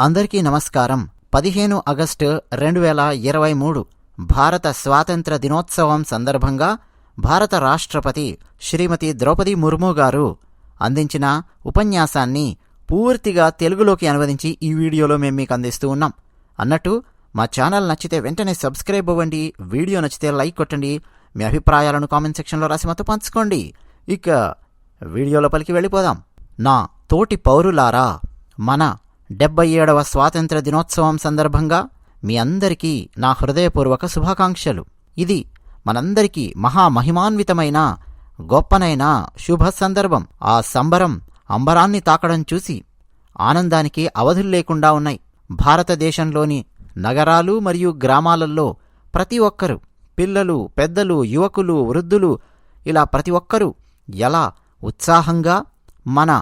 అందరికీ నమస్కారం. 15 ఆగస్టు 2023 భారత స్వాతంత్ర దినోత్సవం సందర్భంగా భారత రాష్ట్రపతి శ్రీమతి ద్రౌపది ముర్ము గారు అందించిన ఉపన్యాసాన్ని పూర్తిగా తెలుగులోకి అనువదించి ఈ వీడియోలో మేము మీకు అందిస్తూ ఉన్నాం. అన్నట్టు మా ఛానల్ నచ్చితే వెంటనే సబ్స్క్రైబ్ అవ్వండి, వీడియో నచ్చితే లైక్ కొట్టండి, మీ అభిప్రాయాలను కామెంట్ సెక్షన్లో రాసి మాతో పంచుకోండి. ఇక వీడియో లోపలికి వెళ్ళిపోదాం. నా తోటి పౌరులారా, మన 77వ స్వాతంత్ర దినోత్సవం సందర్భంగా మీ అందరికీ నా హృదయపూర్వక శుభాకాంక్షలు. ఇది మనందరికీ మహామహిమాన్వితమైన గొప్పనైన శుభ సందర్భం. ఆ సంబరం అంబరాన్ని తాకడం చూసి ఆనందానికి అవధుల్లేకుండా ఉన్నాయి. భారతదేశంలోని నగరాలు మరియు గ్రామాలలో ప్రతి ఒక్కరూ, పిల్లలు, పెద్దలు, యువకులు, వృద్ధులు, ఇలా ప్రతి ఒక్కరూ ఎలా ఉత్సాహంగా మన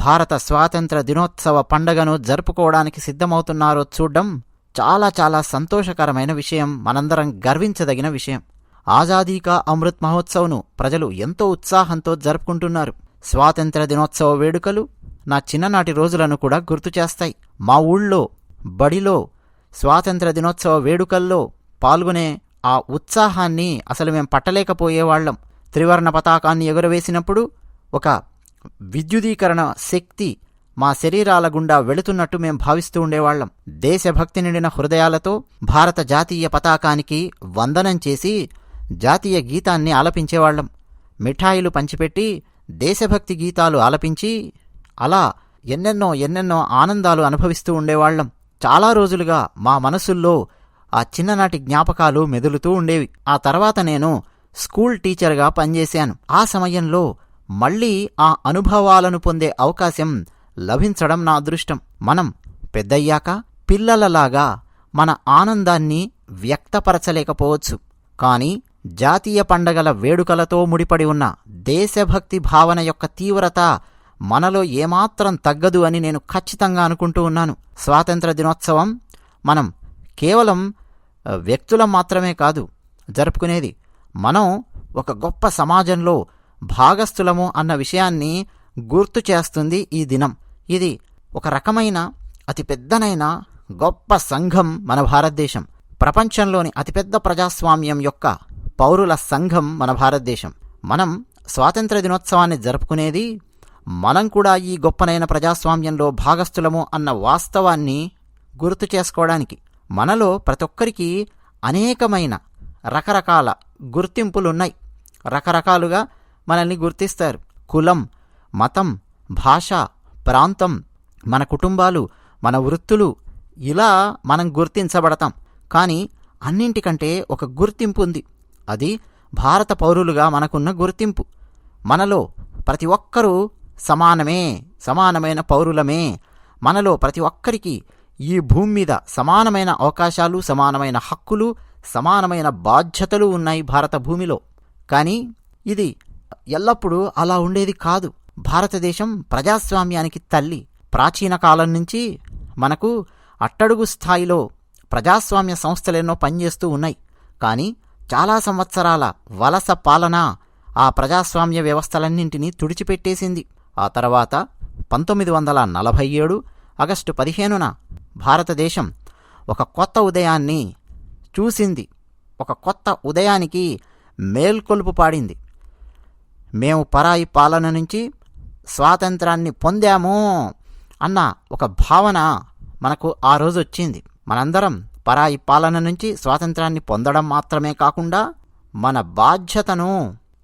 భారత స్వాతంత్ర దినోత్సవ పండగను జరుపుకోవడానికి సిద్ధమవుతున్నారో చూడ్డం చాలా చాలా సంతోషకరమైన విషయం, మనందరం గర్వించదగిన విషయం. ఆజాదీ కా అమృత్ మహోత్సవ్ను ప్రజలు ఎంతో ఉత్సాహంతో జరుపుకుంటున్నారు. స్వాతంత్ర దినోత్సవ వేడుకలు నా చిన్ననాటి రోజులను కూడా గుర్తు చేస్తాయి. మా ఊళ్ళో బడిలో స్వాతంత్ర దినోత్సవ వేడుకల్లో పాల్గొనే ఆ ఉత్సాహాన్ని అసలు మేం పట్టలేకపోయేవాళ్లం. త్రివర్ణ పతాకాన్ని ఎగురవేసినప్పుడు ఒక విద్యుదీకరణ శక్తి మా శరీరాల గుండా వెళుతున్నట్టు మేం భావిస్తూ ఉండేవాళ్లం. దేశభక్తి నిండిన హృదయాలతో భారత జాతీయ పతాకానికి వందనం చేసి జాతీయ గీతాన్ని ఆలపించేవాళ్లం. మిఠాయిలు పంచిపెట్టి దేశభక్తి గీతాలు ఆలపించి అలా ఎన్నెన్నో ఆనందాలు అనుభవిస్తూ ఉండేవాళ్లం. చాలా రోజులుగా మా మనసుల్లో ఆ చిన్ననాటి జ్ఞాపకాలు మెదులుతూ ఉండేవి. ఆ తర్వాత నేను స్కూల్ టీచర్గా పనిచేశాను. ఆ సమయంలో మళ్లీ ఆ అనుభవాలను పొందే అవకాశం లభించడం నా అదృష్టం. మనం పెద్దయ్యాక పిల్లలలాగా మన ఆనందాన్ని వ్యక్తపరచలేకపోవచ్చు, కానీ జాతీయ పండగల వేడుకలతో ముడిపడి ఉన్న దేశభక్తి భావన యొక్క తీవ్రత మనలో ఏమాత్రం తగ్గదు అని నేను ఖచ్చితంగా అనుకుంటూ ఉన్నాను. స్వాతంత్ర దినోత్సవం మనం కేవలం వ్యక్తులం మాత్రమే కాదు జరుపుకునేది, మనం ఒక గొప్ప సమాజంలో భాగస్థులము అన్న విషయాన్ని గుర్తు చేస్తుంది ఈ దినం. ఇది ఒక రకమైన అతిపెద్దనైన గొప్ప సంఘం మన భారతదేశం. ప్రపంచంలోని అతిపెద్ద ప్రజాస్వామ్యం యొక్క పౌరుల సంఘం మన భారతదేశం. మనం స్వాతంత్ర దినోత్సవాన్ని జరుపుకునేది మనం కూడా ఈ గొప్పనైన ప్రజాస్వామ్యంలో భాగస్థులము అన్న వాస్తవాన్ని గుర్తు చేసుకోవడానికి. మనలో ప్రతి ఒక్కరికి అనేకమైన రకరకాల గుర్తింపులున్నాయి. రకరకాలుగా మనల్ని గుర్తిస్తారు. కులం, మతం, భాష, ప్రాంతం, మన కుటుంబాలు, మన వృత్తులు, ఇలా మనం గుర్తించబడతాం. కానీ అన్నింటికంటే ఒక గుర్తింపు ఉంది. అది భారత పౌరులుగా మనకున్న గుర్తింపు. మనలో ప్రతి ఒక్కరూ సమానమైన పౌరులమే. మనలో ప్రతి ఒక్కరికి ఈ భూమి మీద సమానమైన అవకాశాలు, సమానమైన హక్కులు, సమానమైన బాధ్యతలు ఉన్నాయి భారత భూమిలో. కానీ ఇది ఎల్లప్పుడూ అలా ఉండేది కాదు. భారతదేశం ప్రజాస్వామ్యానికి తల్లి. ప్రాచీన కాలం నుంచి మనకు అట్టడుగు స్థాయిలో ప్రజాస్వామ్య సంస్థలెన్నో పనిచేస్తూ ఉన్నాయి. కానీ చాలా సంవత్సరాల వలస పాలన ఆ ప్రజాస్వామ్య వ్యవస్థలన్నింటినీ తుడిచిపెట్టేసింది. ఆ తర్వాత 1947 ఆగస్టు 15న భారతదేశం ఒక కొత్త ఉదయాన్ని చూసింది. ఒక కొత్త ఉదయానికి మేల్కొలుపు పాడింది. మేము పరాయి పాలన నుంచి స్వాతంత్రాన్ని పొందాము అన్న ఒక భావన మనకు ఆ రోజు వచ్చింది. మనందరం పరాయి పాలన నుంచి స్వాతంత్రాన్ని పొందడం మాత్రమే కాకుండా మన బాధ్యతను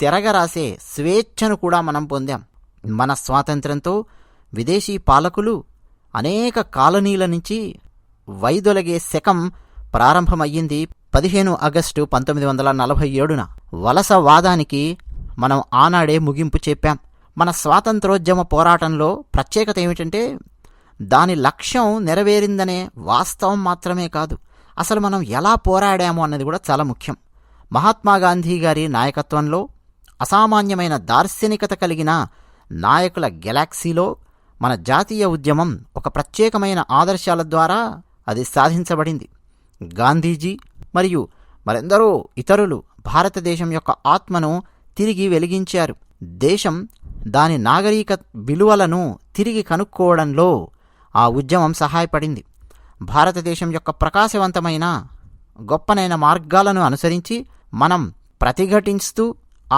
తిరగరాసే స్వేచ్ఛను కూడా మనం పొందాం. మన స్వాతంత్రంతో విదేశీ పాలకులు అనేక కాలనీల నుంచి వైదొలగే శకం ప్రారంభమయ్యింది 15 ఆగస్టు 1947న. వలసవాదానికి మనం ఆనాడే ముగింపు చెప్పాం. మన స్వాతంత్రోద్యమ పోరాటంలో ప్రత్యేకత ఏమిటంటే దాని లక్ష్యం నెరవేరిందనే వాస్తవం మాత్రమే కాదు, అసలు మనం ఎలా పోరాడాము అన్నది కూడా చాలా ముఖ్యం. మహాత్మాగాంధీ గారి నాయకత్వంలో అసామాన్యమైన దార్శనికత కలిగిన నాయకుల గెలాక్సీలో మన జాతీయ ఉద్యమం ఒక ప్రత్యేకమైన ఆదర్శాల ద్వారా అది సాధించబడింది. గాంధీజీ మరియు మరెందరో ఇతరులు భారతదేశం యొక్క ఆత్మను తిరిగి వెలిగించారు. దేశం దాని నాగరిక విలువలను తిరిగి కనుక్కోవడంలో ఆ ఉద్యమం సహాయపడింది. భారతదేశం యొక్క ప్రకాశవంతమైన గొప్పనైన మార్గాలను అనుసరించి మనం ప్రతిఘటిస్తూ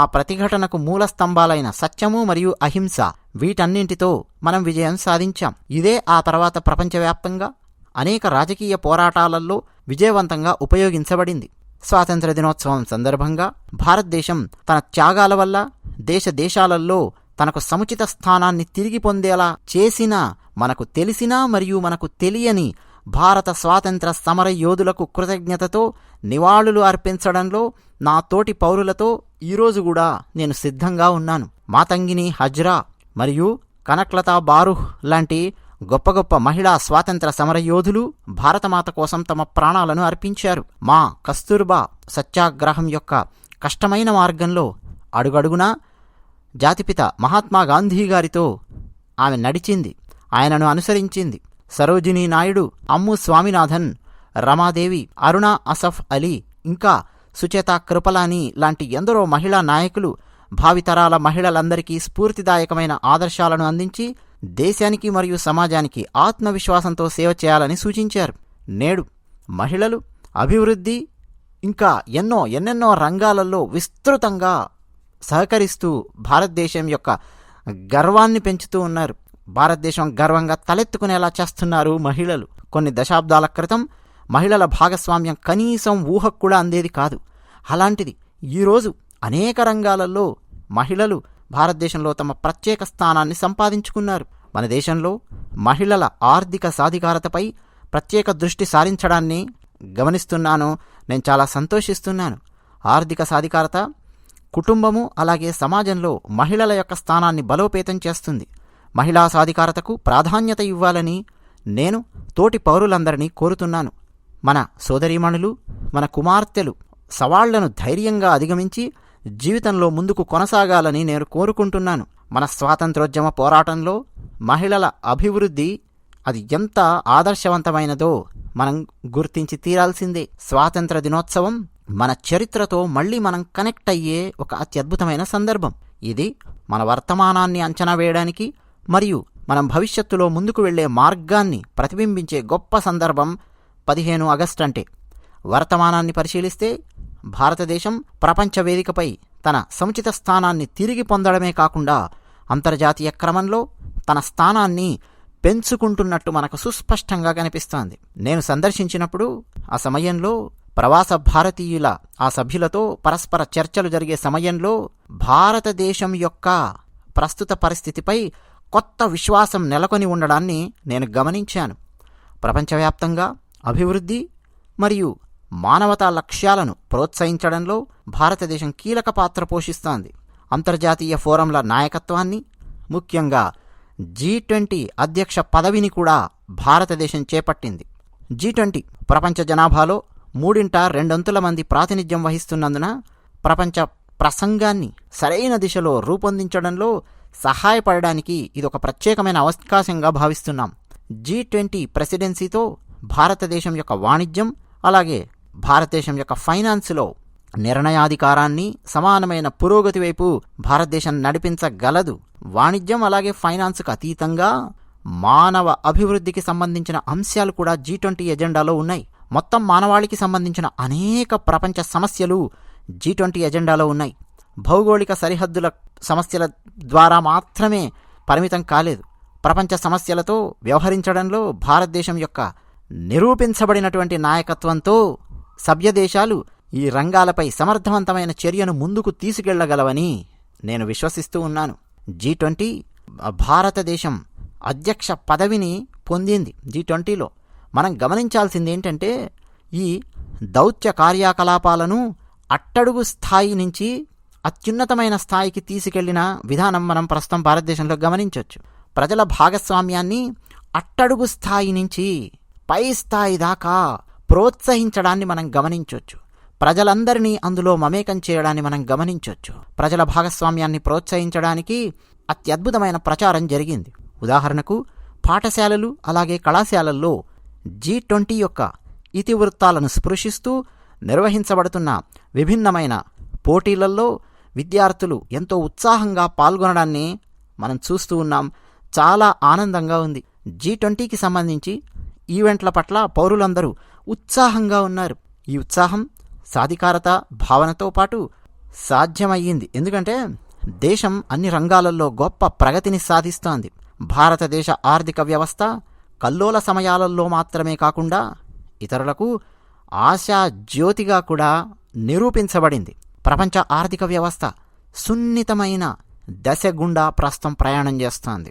ఆ ప్రతిఘటనకు మూల స్తంభాలైన సత్యము మరియు అహింస వీటన్నింటితో మనం విజయం సాధించాం. ఇదే ఆ తర్వాత ప్రపంచవ్యాప్తంగా అనేక రాజకీయ పోరాటాలలో విజయవంతంగా ఉపయోగించబడింది. స్వాతంత్ర దినోత్సవం సందర్భంగా భారతదేశం తన త్యాగాల వల్ల దేశాలలో తనకు సముచిత స్థానాన్ని తిరిగి పొందేలా చేసిన మనకు తెలిసిన మరియు మనకు తెలియని భారత స్వాతంత్ర సమర యోధులకు కృతజ్ఞతతో నివాళులు అర్పించడంలో నా తోటి పౌరులతో ఈరోజు కూడా నేను సిద్ధంగా ఉన్నాను. మాతంగిని హజ్రా మరియు కనక్లతా బారుహ్ లాంటి గొప్ప గొప్ప మహిళా స్వాతంత్ర సమరయోధులు భారతమాత కోసం తమ ప్రాణాలను అర్పించారు. మా కస్తూర్బా సత్యాగ్రహం యొక్క కష్టమైన మార్గంలో అడుగడుగునా జాతిపిత మహాత్మాగాంధీ గారితో ఆమె నడిచింది, ఆయనను అనుసరించింది. సరోజినీ నాయుడు, అమ్ము స్వామినాథన్, రమాదేవి, అరుణా అసఫ్ అలీ, ఇంకా సుచేతా కృపలాని లాంటి ఎందరో మహిళా నాయకులు భావితరాల మహిళలందరికీ స్ఫూర్తిదాయకమైన ఆదర్శాలను అందించి దేశానికి మరియు సమాజానికి ఆత్మవిశ్వాసంతో సేవ చేయాలని సూచించారు. నేడు మహిళలు అభివృద్ధి ఇంకా ఎన్నెన్నో రంగాలలో విస్తృతంగా సహకరిస్తూ భారతదేశం యొక్క గర్వాన్ని పెంచుతూ ఉన్నారు. భారతదేశం గర్వంగా తలెత్తుకునేలా చేస్తున్నారు మహిళలు. కొన్ని దశాబ్దాల క్రితం మహిళల భాగస్వామ్యం కనీసం ఊహకు కూడా అందేది కాదు. అలాంటిది ఈరోజు అనేక రంగాలలో మహిళలు భారతదేశంలో తమ ప్రత్యేక స్థానాన్ని సంపాదించుకున్నారు. మన దేశంలో మహిళల ఆర్థిక సాధికారతపై ప్రత్యేక దృష్టి సారించడాన్ని గమనిస్తున్నాను. నేను చాలా సంతోషిస్తున్నాను. ఆర్థిక సాధికారత కుటుంబము అలాగే సమాజంలో మహిళల యొక్క స్థానాన్ని బలోపేతం చేస్తుంది. మహిళా సాధికారతకు ప్రాధాన్యత ఇవ్వాలని నేను తోటి పౌరులందరినీ కోరుతున్నాను. మన సోదరీమణులు, మన కుమార్తెలు సవాళ్లను ధైర్యంగా అధిగమించి జీవితంలో ముందుకు కొనసాగాలని నేను కోరుకుంటున్నాను. మన స్వాతంత్రోద్యమ పోరాటంలో మహిళల అభివృద్ధి అది ఎంత ఆదర్శవంతమైనదో మనం గుర్తించి తీరాల్సిందే. స్వాతంత్ర దినోత్సవం మన చరిత్రతో మళ్ళీ మనం కనెక్ట్ అయ్యే ఒక అత్యద్భుతమైన సందర్భం. ఇది మన వర్తమానాన్ని అంచనా వేయడానికి మరియు మనం భవిష్యత్తులో ముందుకు వెళ్లే మార్గాన్ని ప్రతిబింబించే గొప్ప సందర్భం 15 ఆగస్టు అంటే. వర్తమానాన్ని పరిశీలిస్తే భారతదేశం ప్రపంచ వేదికపై తన సముచిత స్థానాన్ని తిరిగి పొందడమే కాకుండా అంతర్జాతీయ క్రమంలో తన స్థానాన్ని పెంచుకుంటున్నట్టు మనకు సుస్పష్టంగా కనిపిస్తోంది. నేను సందర్శించినప్పుడు ఆ సమయంలో ప్రవాస భారతీయుల ఆ సభ్యులతో పరస్పర చర్చలు జరిగే సమయంలో భారతదేశం యొక్క ప్రస్తుత పరిస్థితిపై కొత్త విశ్వాసం నెలకొని ఉండడాన్ని నేను గమనించాను. ప్రపంచవ్యాప్తంగా అభివృద్ధి మరియు మానవతా లక్ష్యాలను ప్రోత్సహించడంలో భారతదేశం కీలక పాత్ర పోషిస్తోంది. అంతర్జాతీయ ఫోరంల నాయకత్వాన్ని, ముఖ్యంగా G20 అధ్యక్ష పదవిని కూడా భారతదేశం చేపట్టింది. G20 ప్రపంచ జనాభాలో 2/3 మంది ప్రాతినిధ్యం వహిస్తున్నందున ప్రపంచ ప్రసంగాన్ని సరైన దిశలో రూపొందించడంలో సహాయపడడానికి ఇదొక ప్రత్యేకమైన అవకాశంగా భావిస్తున్నాం. G20 ప్రెసిడెన్సీతో భారతదేశం యొక్క వాణిజ్యం అలాగే భారతదేశం యొక్క ఫైనాన్స్లో నిర్ణయాధికారాన్ని సమానమైన పురోగతి వైపు భారతదేశం నడిపించగలదు. వాణిజ్యం అలాగే ఫైనాన్స్కు అతీతంగా మానవ అభివృద్ధికి సంబంధించిన అంశాలు కూడా G20 ఎజెండాలో ఉన్నాయి. మొత్తం మానవాళికి సంబంధించిన అనేక ప్రపంచ సమస్యలు G20 ఎజెండాలో ఉన్నాయి. భౌగోళిక సరిహద్దుల సమస్యల ద్వారా మాత్రమే పరిమితం కాలేదు. ప్రపంచ సమస్యలతో వ్యవహరించడంలో భారతదేశం యొక్క నిరూపించబడినటువంటి నాయకత్వంతో సభ్యదేశాలు ఈ రంగాలపై సమర్థవంతమైన చర్యను ముందుకు తీసుకెళ్లగలవని నేను విశ్వసిస్తూ ఉన్నాను. G20 భారతదేశం అధ్యక్ష పదవిని పొందింది. G20లో మనం గమనించాల్సింది ఏంటంటే ఈ దౌత్య కార్యకలాపాలను అట్టడుగు స్థాయి నుంచి అత్యున్నతమైన స్థాయికి తీసుకెళ్లిన విధానం మనం ప్రస్తుతం భారతదేశంలో గమనించవచ్చు. ప్రజల భాగస్వామ్యాన్ని అట్టడుగు స్థాయి నుంచి పై స్థాయి దాకా ప్రోత్సహించడాన్ని మనం గమనించవచ్చు. ప్రజలందరినీ అందులో మమేకం చేయడాన్ని మనం గమనించవచ్చు. ప్రజల భాగస్వామ్యాన్ని ప్రోత్సహించడానికి అత్యద్భుతమైన ప్రచారం జరిగింది. ఉదాహరణకు పాఠశాలలు అలాగే కళాశాలల్లో G20 యొక్క ఇతివృత్తాలను స్పృశిస్తూ నిర్వహించబడుతున్న విభిన్నమైన పోటీలలో విద్యార్థులు ఎంతో ఉత్సాహంగా పాల్గొనడాన్ని మనం చూస్తూ ఉన్నాం. చాలా ఆనందంగా ఉంది. G20కి సంబంధించి ఈవెంట్ల పట్ల పౌరులందరూ ఉత్సాహంగా ఉన్నారు. ఈ ఉత్సాహం సాధికారత భావనతో పాటు సాధ్యమయ్యింది. ఎందుకంటే దేశం అన్ని రంగాలలో గొప్ప ప్రగతిని సాధిస్తోంది. భారతదేశ ఆర్థిక వ్యవస్థ కల్లోల సమయాలలో మాత్రమే కాకుండా ఇతరులకు ఆశా జ్యోతిగా కూడా నిరూపించబడింది. ప్రపంచ ఆర్థిక వ్యవస్థ సున్నితమైన దశ గుండా ప్రస్తుతం ప్రయాణం చేస్తోంది.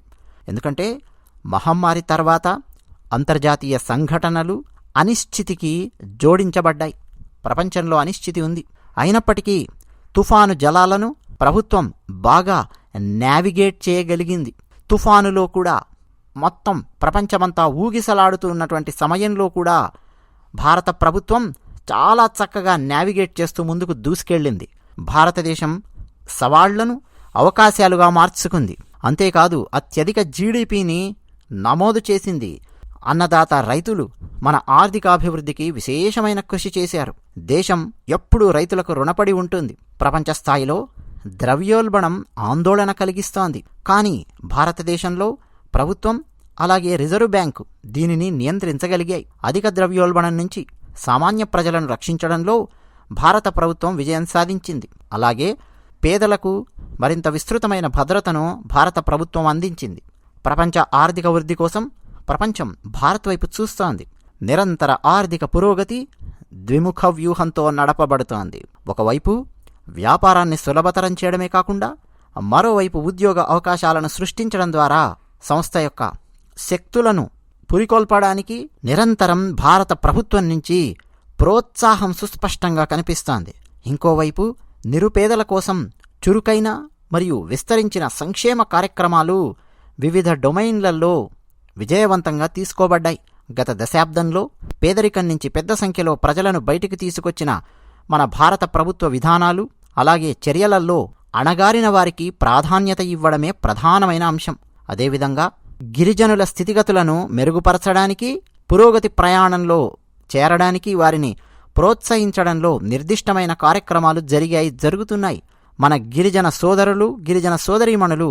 ఎందుకంటే మహమ్మారి తర్వాత అంతర్జాతీయ సంఘటనలు అనిశ్చితికి జోడించబడ్డాయి. ప్రపంచంలో అనిశ్చితి ఉంది. అయినప్పటికీ తుఫాను జలాలను ప్రభుత్వం బాగా నావిగేట్ చేయగలిగింది. తుఫానులో కూడా మొత్తం ప్రపంచమంతా ఊగిసలాడుతున్నటువంటి సమయంలో కూడా భారత ప్రభుత్వం చాలా చక్కగా నావిగేట్ చేస్తూ ముందుకు దూసుకెళ్ళింది. భారతదేశం సవాళ్లను అవకాశాలుగా మార్చుకుంది. అంతేకాదు అత్యధిక జీడీపీని నమోదు చేసింది. అన్నదాత రైతులు మన ఆర్థికాభివృద్ధికి విశేషమైన కృషి చేశారు. దేశం ఎప్పుడూ రైతులకు రుణపడి ఉంటుంది. ప్రపంచ స్థాయిలో ద్రవ్యోల్బణం ఆందోళన కలిగిస్తోంది. కానీ భారతదేశంలో ప్రభుత్వం అలాగే రిజర్వ్ బ్యాంకు దీనిని నియంత్రించగలిగాయి. అధిక ద్రవ్యోల్బణం నుంచి సామాన్య ప్రజలను రక్షించడంలో భారత ప్రభుత్వం విజయం సాధించింది. అలాగే పేదలకు మరింత విస్తృతమైన భద్రతను భారత ప్రభుత్వం అందించింది. ప్రపంచ ఆర్థిక వృద్ధి కోసం ప్రపంచం భారత్ వైపు చూస్తోంది. నిరంతర ఆర్థిక పురోగతి ద్విముఖ వ్యూహంతో నడపబడుతోంది. ఒకవైపు వ్యాపారాన్ని సులభతరం చేయడమే కాకుండా మరోవైపు ఉద్యోగ అవకాశాలను సృష్టించడం ద్వారా సంస్థ యొక్క శక్తులను పురికొల్పడానికి నిరంతరం భారత ప్రభుత్వం నుంచి ప్రోత్సాహం సుస్పష్టంగా కనిపిస్తోంది. ఇంకోవైపు నిరుపేదల కోసం చురుకైన మరియు విస్తరించిన సంక్షేమ కార్యక్రమాలు వివిధ డొమైన్లలో విజయవంతంగా తీసుకోబడ్డాయి. గత దశాబ్దంలో పేదరికం నుంచి పెద్ద సంఖ్యలో ప్రజలను బయటికి తీసుకొచ్చిన మన భారత ప్రభుత్వ విధానాలు అలాగే చర్యలలో అణగారిన వారికి ప్రాధాన్యత ఇవ్వడమే ప్రధానమైన అంశం. అదేవిధంగా గిరిజనుల స్థితిగతులను మెరుగుపరచడానికి, పురోగతి ప్రయాణంలో చేరడానికి వారిని ప్రోత్సహించడంలో నిర్దిష్టమైన కార్యక్రమాలు జరుగుతున్నాయి. మన గిరిజన సోదరులు, గిరిజన సోదరీమణులు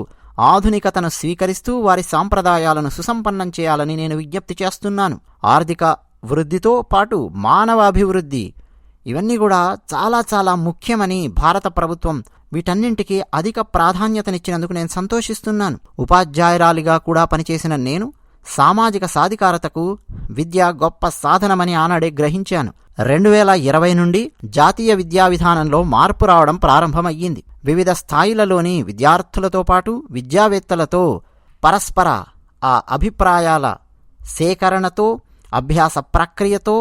ఆధునికతను స్వీకరిస్తూ వారి సాంప్రదాయాలను సుసంపన్నం చేయాలని నేను విజ్ఞప్తి చేస్తున్నాను. ఆర్థిక వృద్ధితో పాటు మానవాభివృద్ధి ఇవన్నీ కూడా చాలా చాలా ముఖ్యమని భారత ప్రభుత్వం వీటన్నింటికీ అధిక ప్రాధాన్యతనిచ్చినందుకు నేను సంతోషిస్తున్నాను. ఉపాధ్యాయురాలిగా కూడా పనిచేసిన నేను సామాజిక సాధికారతకు విద్య గొప్ప సాధనమని ఆనాడే గ్రహించాను. 2020 నుండి జాతీయ విద్యా విధానంలో మార్పు రావడం ప్రారంభమయ్యింది. వివిధ స్థాయిలలోని విద్యార్థులతో పాటు విద్యావేత్తలతో పరస్పర ఆ అభిప్రాయాల సేకరణతో, అభ్యాస ప్రక్రియతో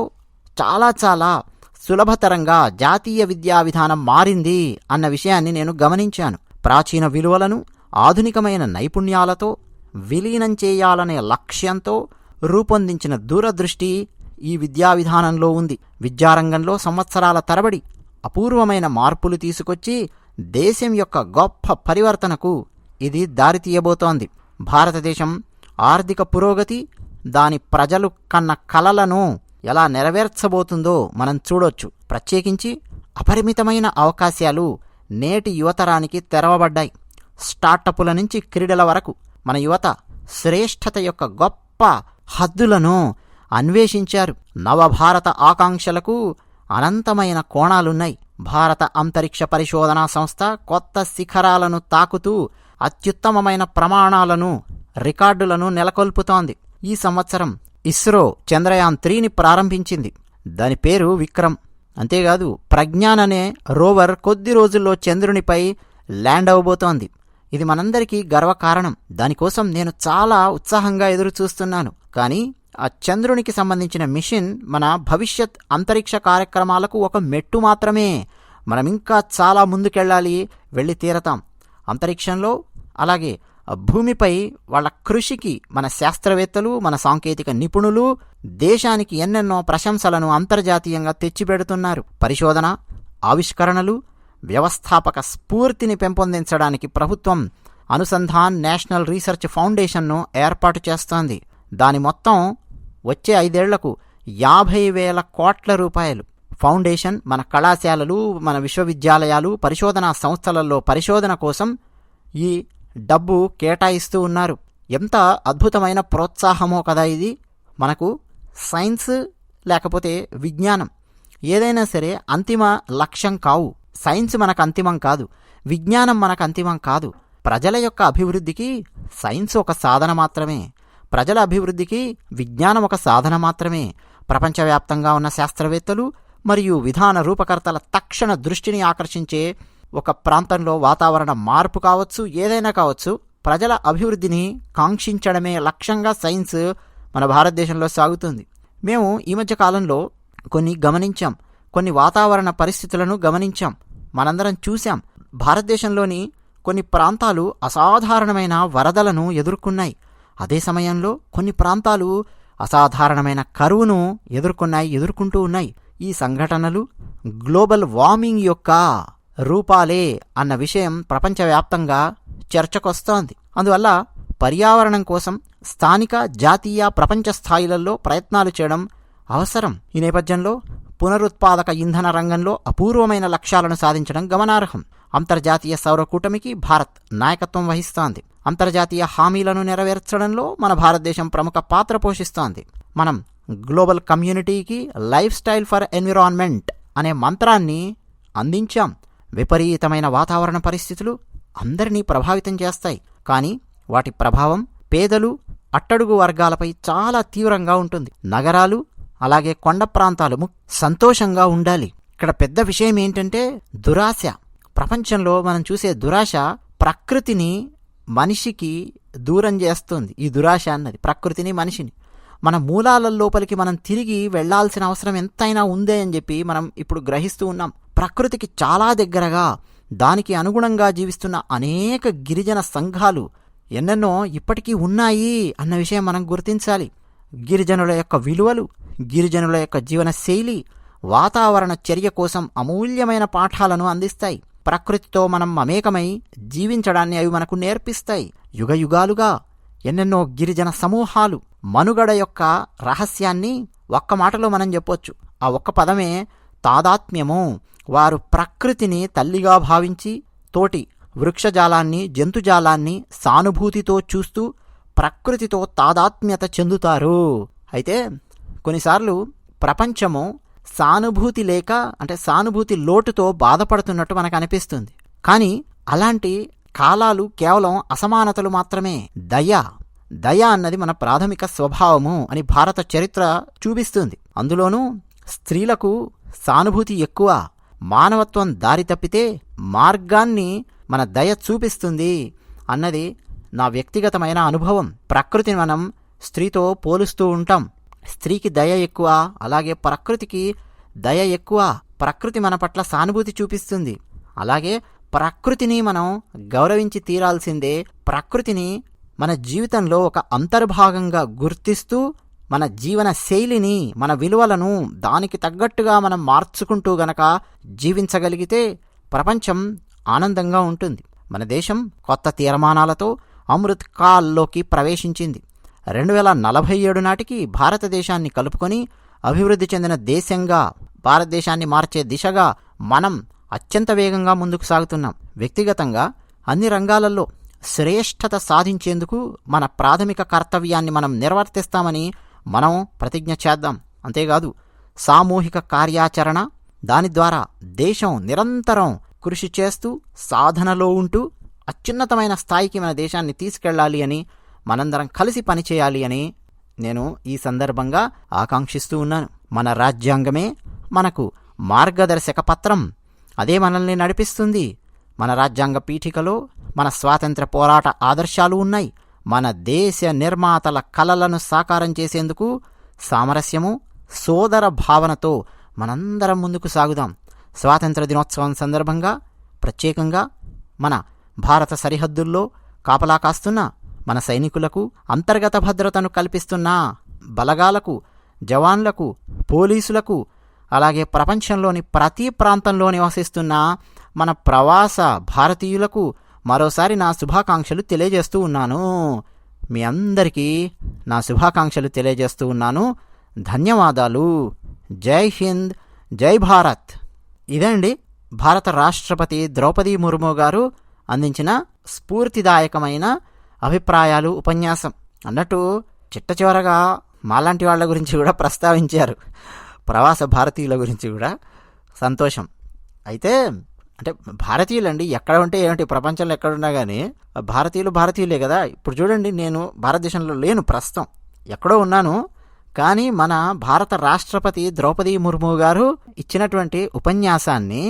చాలా చాలా సులభతరంగా జాతీయ విద్యా విధానం మారింది అన్న విషయాన్ని నేను గమనించాను. ప్రాచీన విలువలను ఆధునికమైన నైపుణ్యాలతో విలీనం చేయాలనే లక్ష్యంతో రూపొందించిన దూరదృష్టి ఈ విద్యా విధానంలో ఉంది. విద్యారంగంలో సంవత్సరాల తరబడి అపూర్వమైన మార్పులు తీసుకొచ్చి దేశం యొక్క గొప్ప పరివర్తనకు ఇది దారితీయబోతోంది. భారతదేశం ఆర్థిక పురోగతి దాని ప్రజలు కన్న కలలను ఎలా నెరవేర్చబోతుందో మనం చూడొచ్చు. ప్రత్యేకించి అపరిమితమైన అవకాశాలు నేటి యువతరానికి తెరవబడ్డాయి. స్టార్టప్ల నుంచి క్రీడల వరకు మన యువత శ్రేష్ఠత యొక్క గొప్ప హద్దులను అన్వేషించారు. నవభారత ఆకాంక్షలకు అనంతమైన కోణాలున్నాయి. భారత అంతరిక్ష పరిశోధనా సంస్థ కొత్త శిఖరాలను తాకుతూ అత్యుత్తమమైన ప్రమాణాలను, రికార్డులను నెలకొల్పుతోంది. ఈ సంవత్సరం ఇస్రో చంద్రయాన్ 3ని ప్రారంభించింది. దాని పేరు విక్రమ్. అంతేకాదు ప్రజ్ఞాన్ అనే రోవర్ కొద్ది రోజుల్లో చంద్రునిపై ల్యాండ్ అవబోతోంది. ఇది మనందరికీ గర్వకారణం. దానికోసం నేను చాలా ఉత్సాహంగా ఎదురు చూస్తున్నాను. కానీ ఆ చంద్రునికి సంబంధించిన మిషన్ మన భవిష్యత్ అంతరిక్ష కార్యక్రమాలకు ఒక మెట్టు మాత్రమే. మనం ఇంకా చాలా ముందుకెళ్ళాలి, వెళ్ళి తీరతాం. అంతరిక్షంలో అలాగే భూమిపై వాళ్ళ కృషికి మన శాస్త్రవేత్తలు, మన సాంకేతిక నిపుణులు దేశానికి ఎన్నెన్నో ప్రశంసలను అంతర్జాతీయంగా తెచ్చిపెడుతున్నారు. పరిశోధన, ఆవిష్కరణలు, వ్యవస్థాపక స్ఫూర్తిని పెంపొందించడానికి ప్రభుత్వం అనుసంధాన్ నేషనల్ రీసెర్చ్ ఫౌండేషన్ను ఏర్పాటు చేస్తోంది. దాని మొత్తం వచ్చే 5 ఏళ్లకు 50,000 కోట్ల రూపాయలు. ఫౌండేషన్ మన కళాశాలలు, మన విశ్వవిద్యాలయాలు, పరిశోధనా సంస్థలలో పరిశోధన కోసం ఈ డబ్బు కేటాయిస్తూ ఉన్నారు. ఎంత అద్భుతమైన ప్రోత్సాహమో కదా ఇది. మనకు సైన్స్ లేకపోతే విజ్ఞానం ఏదైనా సరే అంతిమ లక్ష్యం కావు. సైన్స్ మనకు అంతిమం కాదు, విజ్ఞానం మనకు అంతిమం కాదు. ప్రజల యొక్క అభివృద్ధికి సైన్స్ ఒక సాధన మాత్రమే, ప్రజల అభివృద్ధికి విజ్ఞానం ఒక సాధన మాత్రమే. ప్రపంచవ్యాప్తంగా ఉన్న శాస్త్రవేత్తలు మరియు విధాన రూపకర్తల తక్షణ దృష్టిని ఆకర్షించే ఒక ప్రాంతంలో వాతావరణ మార్పు కావచ్చు, ఏదైనా కావచ్చు, ప్రజల అభివృద్ధిని కాంక్షించడమే లక్ష్యంగా సైన్స్ మన భారతదేశంలో సాగుతుంది. మేము ఈ మధ్య కాలంలో కొన్ని వాతావరణ పరిస్థితులను గమనించాం, మనందరం చూశాం. భారతదేశంలోని కొన్ని ప్రాంతాలు అసాధారణమైన వరదలను ఎదుర్కొన్నాయి. అదే సమయంలో కొన్ని ప్రాంతాలు అసాధారణమైన కరువును ఎదుర్కొంటూ ఉన్నాయి. ఈ సంఘటనలు గ్లోబల్ వార్మింగ్ యొక్క రూపాలే అన్న విషయం ప్రపంచవ్యాప్తంగా చర్చకొస్తోంది. అందువల్ల పర్యావరణం కోసం స్థానిక, జాతీయ, ప్రపంచ స్థాయిలలో ప్రయత్నాలు చేయడం అవసరం. ఈ నేపథ్యంలో పునరుత్పాదక ఇంధన రంగంలో అపూర్వమైన లక్ష్యాలను సాధించడం గమనార్హం. అంతర్జాతీయ సౌర కూటమికి భారత్ నాయకత్వం వహిస్తోంది. అంతర్జాతీయ హామీలను నెరవేర్చడంలో మన భారతదేశం ప్రముఖ పాత్ర పోషిస్తోంది. మనం గ్లోబల్ కమ్యూనిటీకి లైఫ్ స్టైల్ ఫర్ ఎన్విరాన్మెంట్ అనే మంత్రాన్ని అందించాం. విపరీతమైన వాతావరణ పరిస్థితులు అందరినీ ప్రభావితం చేస్తాయి, కానీ వాటి ప్రభావం పేదలు, అట్టడుగు వర్గాలపై చాలా తీవ్రంగా ఉంటుంది. నగరాలు అలాగే కొండ ప్రాంతాలు సంతోషంగా ఉండాలి. ఇక్కడ పెద్ద విషయం ఏంటంటే దురాశ. ప్రపంచంలో మనం చూసే దురాశ ప్రకృతిని మనిషికి దూరం చేస్తుంది. ఈ దురాశ అన్నది ప్రకృతిని, మనిషిని మన మూలాల లోపలికి మనం తిరిగి వెళ్లాల్సిన అవసరం ఎంతైనా ఉందే అని చెప్పి మనం ఇప్పుడు గ్రహిస్తూ ఉన్నాం. ప్రకృతికి చాలా దగ్గరగా దానికి అనుగుణంగా జీవిస్తున్న అనేక గిరిజన సంఘాలు ఎన్నెన్నో ఇప్పటికీ ఉన్నాయి అన్న విషయం మనం గుర్తించాలి. గిరిజనుల యొక్క విలువలు, గిరిజనుల యొక్క జీవన శైలి వాతావరణ చర్య కోసం అమూల్యమైన పాఠాలను అందిస్తాయి. ప్రకృతితో మనం మమేకమై జీవించడాన్ని అవి మనకు నేర్పిస్తాయి. యుగయుగాలుగా ఎన్నెన్నో గిరిజన సమూహాలు మనుగడ యొక్క రహస్యాన్ని ఒక్క మాటలో మనం చెప్పొచ్చు. ఆ ఒక్క పదమే తాదాత్మ్యము. వారు ప్రకృతిని తల్లిగా భావించి తోటి వృక్షజాలాన్ని, జంతుజాలాన్ని సానుభూతితో చూస్తూ ప్రకృతితో తాదాత్మ్యత చెందుతారు. అయితే కొన్నిసార్లు ప్రపంచము సానుభూతి లేక, అంటే సానుభూతి లోటుతో బాధపడుతున్నట్టు మనకు అనిపిస్తుంది. కానీ అలాంటి కాలాలు కేవలం అసమానతలు మాత్రమే. దయ అన్నది మన ప్రాథమిక స్వభావము అని భారత చరిత్ర చూపిస్తుంది. అందులోనూ స్త్రీలకు సానుభూతి ఎక్కువ. మానవత్వం దారి తప్పితే మార్గాన్ని మన దయ చూపిస్తుంది అన్నది నా వ్యక్తిగతమైన అనుభవం. ప్రకృతిని మనం స్త్రీతో పోలుస్తూ ఉంటాం. స్త్రీకి దయ ఎక్కువ, అలాగే ప్రకృతికి దయ ఎక్కువ. ప్రకృతి మన పట్ల సానుభూతి చూపిస్తుంది, అలాగే ప్రకృతిని మనం గౌరవించి తీరాల్సిందే. ప్రకృతిని మన జీవితంలో ఒక అంతర్భాగంగా గుర్తిస్తూ మన జీవన శైలిని, మన విలువలను దానికి తగ్గట్టుగా మనం మార్చుకుంటూ గనక జీవించగలిగితే ప్రపంచం ఆనందంగా ఉంటుంది. మన దేశం కొత్త తీర్మానాలతో అమృత్ కాల్లోకి ప్రవేశించింది. 2047 నాటికి భారతదేశాన్ని కలుపుకొని అభివృద్ధి చెందిన దేశంగా భారతదేశాన్ని మార్చే దిశగా మనం అత్యంత వేగంగా ముందుకు సాగుతున్నాం. వ్యక్తిగతంగా అన్ని రంగాలలో శ్రేష్ఠత సాధించేందుకు మన ప్రాథమిక కర్తవ్యాన్ని మనం నిర్వర్తిస్తామని మనం ప్రతిజ్ఞ చేద్దాం. అంతేకాదు సామూహిక కార్యాచరణ, దాని ద్వారా దేశం నిరంతరం కృషి చేస్తూ సాధనలో ఉంటూ అత్యున్నతమైన స్థాయికి మన దేశాన్ని తీసుకెళ్లాలి అని, మనందరం కలిసి పనిచేయాలి అని నేను ఈ సందర్భంగా ఆకాంక్షిస్తూ ఉన్నాను. మన రాజ్యాంగమే మనకు మార్గదర్శక పత్రం, అదే మనల్ని నడిపిస్తుంది. మన రాజ్యాంగ పీఠికలో మన స్వాతంత్ర్య పోరాట ఆదర్శాలు ఉన్నాయి. మన దేశ నిర్మాతల కలలను సాకారం చేసేందుకు సామరస్యము, సోదర భావనతో మనందరం ముందుకు సాగుదాం. స్వాతంత్ర దినోత్సవం సందర్భంగా ప్రత్యేకంగా మన భారత సరిహద్దుల్లో కాపలా కాస్తున్న మన సైనికులకు, అంతర్గత భద్రతను కల్పిస్తున్న బలగాలకు, జవాన్లకు, పోలీసులకు, అలాగే ప్రపంచంలోని ప్రతి ప్రాంతంలో నివసిస్తున్న మన ప్రవాస భారతీయులకు మరోసారి నా శుభాకాంక్షలు తెలియజేస్తూ ఉన్నాను. మీ అందరికీ నా శుభాకాంక్షలు తెలియజేస్తూ ఉన్నాను. ధన్యవాదాలు. జై హింద్, జై భారత్. ఇదండి భారత రాష్ట్రపతి ద్రౌపది ముర్ము గారు అందించిన స్ఫూర్తిదాయకమైన అభిప్రాయాలు, ఉపన్యాసం. అన్నట్టు చిట్ట చివరగా మాలాంటి వాళ్ళ గురించి కూడా ప్రస్తావించారు, ప్రవాస భారతీయుల గురించి కూడా. సంతోషం. అయితే అంటే భారతీయులండి ఎక్కడ ఉంటే ఏమిటి, ప్రపంచంలో ఎక్కడున్నా కానీ భారతీయులే కదా. ఇప్పుడు చూడండి, నేను భారతదేశంలో లేను, ప్రస్తుతం ఎక్కడో ఉన్నాను. కానీ మన భారత రాష్ట్రపతి ద్రౌపది ముర్ము గారు ఇచ్చినటువంటి ఉపన్యాసాన్ని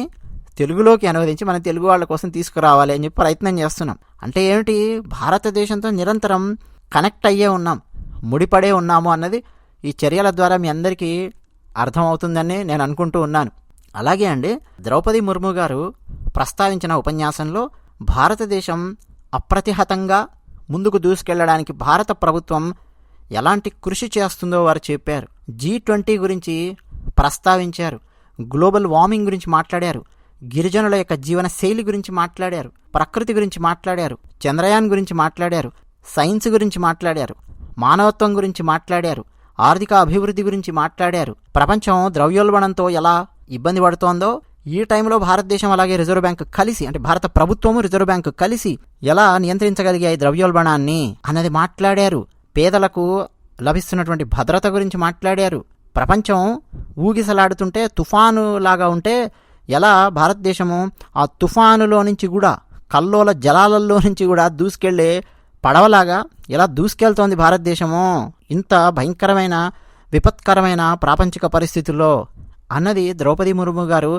తెలుగులోకి అనువదించి మన తెలుగు వాళ్ళ కోసం తీసుకురావాలి అని చెప్పి ప్రయత్నం చేస్తున్నాం. అంటే ఏమిటి, భారతదేశంతో నిరంతరం కనెక్ట్ అయ్యే ఉన్నాం, ముడిపడే ఉన్నాము అన్నది ఈ చర్యల ద్వారా మీ అందరికీ అర్థమవుతుందని నేను అనుకుంటూ ఉన్నాను. అలాగే అండి, ద్రౌపది ముర్ము గారు ప్రస్తావించిన ఉపన్యాసంలో భారతదేశం అప్రతిహతంగా ముందుకు దూసుకెళ్లడానికి భారత ప్రభుత్వం ఎలాంటి కృషి చేస్తుందో వారు చెప్పారు. G20 గురించి ప్రస్తావించారు, గ్లోబల్ వార్మింగ్ గురించి మాట్లాడారు, గిరిజనుల యొక్క జీవన శైలి గురించి మాట్లాడారు, ప్రకృతి గురించి మాట్లాడారు, చంద్రయాన్ గురించి మాట్లాడారు, సైన్స్ గురించి మాట్లాడారు, మానవత్వం గురించి మాట్లాడారు, ఆర్థిక అభివృద్ధి గురించి మాట్లాడారు. ప్రపంచం ద్రవ్యోల్బణంతో ఎలా ఇబ్బంది పడుతోందో ఈ టైంలో భారతదేశం అలాగే రిజర్వ్ బ్యాంకు కలిసి, అంటే భారత ప్రభుత్వము రిజర్వ్ బ్యాంకు కలిసి ఎలా నియంత్రించగలిగాయి ద్రవ్యోల్బణాన్ని అన్నది మాట్లాడారు. పేదలకు లభిస్తున్నటువంటి భద్రత గురించి మాట్లాడారు. ప్రపంచం ఊగిసలాడుతుంటే తుఫాను లాగా ఉంటే ఎలా భారతదేశము ఆ తుఫానులో నుంచి కూడా, కల్లోల జలాలలో నుంచి కూడా దూసుకెళ్లే పడవలాగా ఎలా దూసుకెళ్తోంది భారతదేశము ఇంత భయంకరమైన విపత్కరమైన ప్రాపంచిక పరిస్థితుల్లో అన్నది ద్రౌపది ముర్ము గారు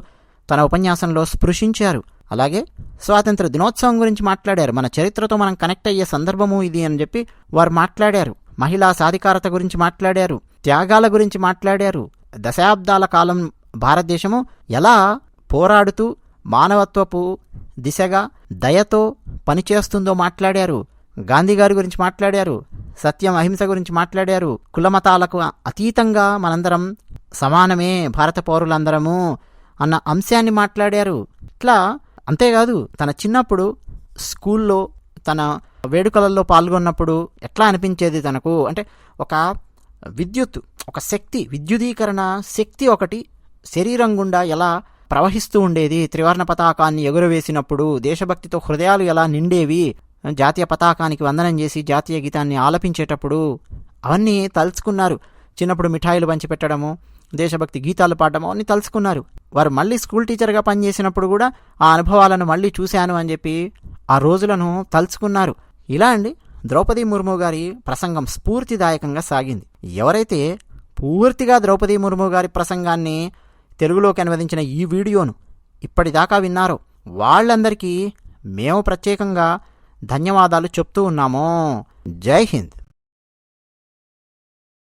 తన ఉపన్యాసంలో స్పృశించారు. అలాగే స్వాతంత్ర దినోత్సవం గురించి మాట్లాడారు. మన చరిత్రతో మనం కనెక్ట్ అయ్యే సందర్భము ఇది అని చెప్పి వారు మాట్లాడారు. మహిళా సాధికారత గురించి మాట్లాడారు, త్యాగాల గురించి మాట్లాడారు. దశాబ్దాల కాలం భారతదేశము ఎలా పోరాడుతూ మానవత్వపు దిశగా దయతో పనిచేస్తుందో మాట్లాడారు. గాంధీ గారి గురించి మాట్లాడారు, సత్యం అహింస గురించి మాట్లాడారు. కులమతాలకు అతీతంగా మనందరం సమానమే, భారత పౌరులందరము అన్న అంశాన్ని మాట్లాడారు. ఇట్లా అంతేకాదు, తన చిన్నప్పుడు స్కూల్లో తన వేడుకలలో పాల్గొన్నప్పుడు ఎట్లా అనిపించేది తనకు అంటే, ఒక విద్యుత్, ఒక శక్తి, విద్యుదీకరణ శక్తి ఒకటి శరీరం గుండా ఎలా ప్రవహిస్తూ ఉండేది. త్రివర్ణ పతాకాన్ని ఎగురవేసినప్పుడు దేశభక్తితో హృదయాలు ఎలా నిండేవి. జాతీయ పతాకానికి వందనం చేసి జాతీయ గీతాన్ని ఆలపించేటప్పుడు అవన్నీ తలుచుకున్నారు. చిన్నప్పుడు మిఠాయిలు పంచిపెట్టడము, దేశభక్తి గీతాలు పాడడము అన్నీ తలుచుకున్నారు. వారు మళ్ళీ స్కూల్ టీచర్గా పనిచేసినప్పుడు కూడా ఆ అనుభవాలను మళ్ళీ చూశాను అని చెప్పి ఆ రోజులను తలుచుకున్నారు. ఇలా అండి, ద్రౌపది ముర్ము గారి ప్రసంగం స్ఫూర్తిదాయకంగా సాగింది. ఎవరైతే పూర్తిగా ద్రౌపది ముర్ము గారి ప్రసంగాన్ని తెలుగులోకి అనువదించిన ఈ వీడియోను ఇప్పటిదాకా విన్నారో వాళ్ళందరికీ మేము ప్రత్యేకంగా ధన్యవాదాలు చెప్తూ ఉన్నాము. జై హింద్.